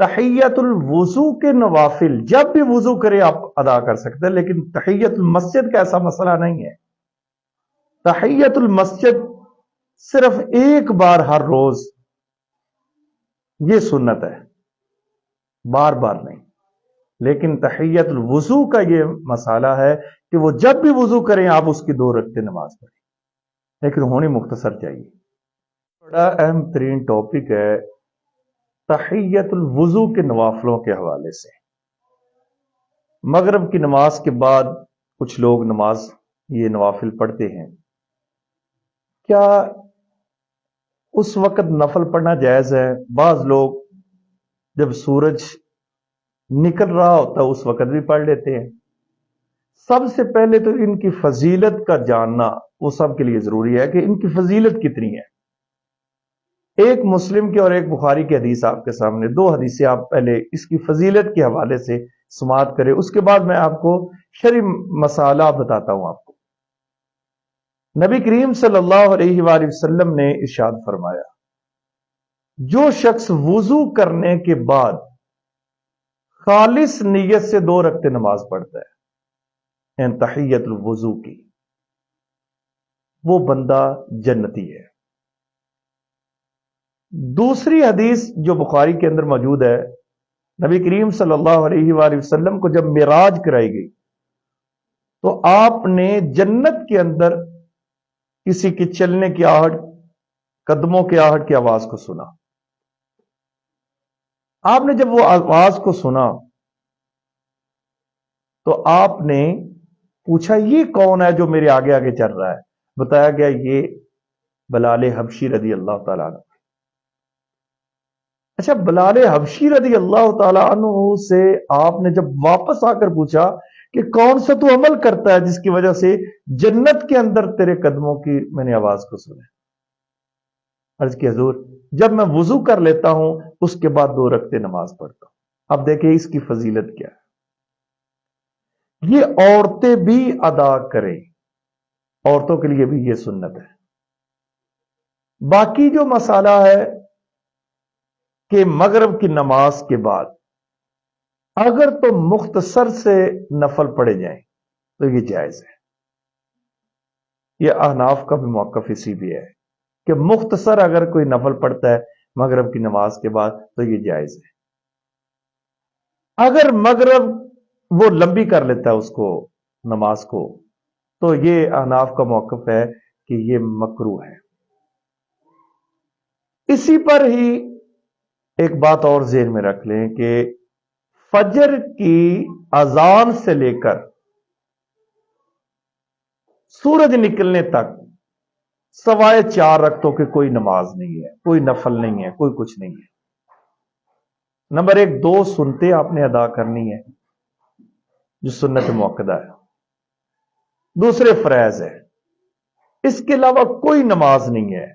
تحیت الوضو کے نوافل جب بھی وضو کرے آپ ادا کر سکتے ہیں، لیکن تحیت المسجد کا ایسا مسئلہ نہیں ہے۔ تحیت المسجد صرف ایک بار ہر روز، یہ سنت ہے، بار بار نہیں۔ لیکن تحیت الوضو کا یہ مسئلہ ہے کہ وہ جب بھی وضو کریں آپ اس کی 2 رکعتیں نماز پڑھیں، لیکن ہونی مختصر چاہیے۔ بڑا اہم ترین ٹاپک ہے تحیت الوضو کے نوافلوں کے حوالے سے۔ مغرب کی نماز کے بعد کچھ لوگ نماز یہ نوافل پڑھتے ہیں، کیا اس وقت نفل پڑھنا جائز ہے؟ بعض لوگ جب سورج نکل رہا ہوتا ہے اس وقت بھی پڑھ لیتے ہیں۔ سب سے پہلے تو ان کی فضیلت کا جاننا وہ سب کے لیے ضروری ہے کہ ان کی فضیلت کتنی ہے۔ ایک مسلم کی اور ایک بخاری کی حدیث آپ کے سامنے، 2 حدیثیں آپ پہلے اس کی فضیلت کے حوالے سے سماعت کریں، اس کے بعد میں آپ کو شرعی مسئلہ بتاتا ہوں۔ آپ کو نبی کریم صلی اللہ علیہ وآلہ وسلم نے ارشاد فرمایا، جو شخص وضو کرنے کے بعد خالص نیت سے 2 رکعتیں نماز پڑھتا ہے ان تحیت الوضو کی، وہ بندہ جنتی ہے۔ دوسری حدیث جو بخاری کے اندر موجود ہے، نبی کریم صلی اللہ علیہ وآلہ وسلم کو جب معراج کرائی گئی تو آپ نے جنت کے اندر کسی کی چلنے کی آہٹ، قدموں کی آہٹ کی آواز کو سنا۔ آپ نے جب وہ آواز کو سنا تو آپ نے پوچھا یہ کون ہے جو میرے آگے آگے چل رہا ہے؟ بتایا گیا یہ بلال حبشی رضی اللہ تعالیٰ عنہ۔ اچھا، بلال حبشی رضی اللہ تعالیٰ عنہ سے آپ نے جب واپس آ کر پوچھا کہ کون سا تو عمل کرتا ہے جس کی وجہ سے جنت کے اندر تیرے قدموں کی میں نے آواز کو سنا؟ عرض کی حضور جب میں وضو کر لیتا ہوں اس کے بعد 2 رکعتیں نماز پڑھتا ہوں۔ اب دیکھیں اس کی فضیلت کیا ہے۔ یہ عورتیں بھی ادا کریں، عورتوں کے لیے بھی یہ سنت ہے۔ باقی جو مسئلہ ہے کہ مغرب کی نماز کے بعد اگر تو مختصر سے نفل پڑھے جائیں تو یہ جائز ہے۔ یہ احناف کا بھی موقف اسی بھی ہے کہ مختصر اگر کوئی نفل پڑھتا ہے مغرب کی نماز کے بعد تو یہ جائز ہے۔ اگر مغرب وہ لمبی کر لیتا ہے اس کو نماز کو تو یہ احناف کا موقف ہے کہ یہ مکروہ ہے۔ اسی پر ہی ایک بات اور ذہن میں رکھ لیں کہ فجر کی اذان سے لے کر سورج نکلنے تک سوائے 4 رکعتوں کی کوئی نماز نہیں ہے، کوئی نفل نہیں ہے، کوئی کچھ نہیں ہے۔ نمبر 1 2 سنتے آپ نے ادا کرنی ہے جو سنت موقدہ ہے، دوسرے فرائض ہے، اس کے علاوہ کوئی نماز نہیں ہے۔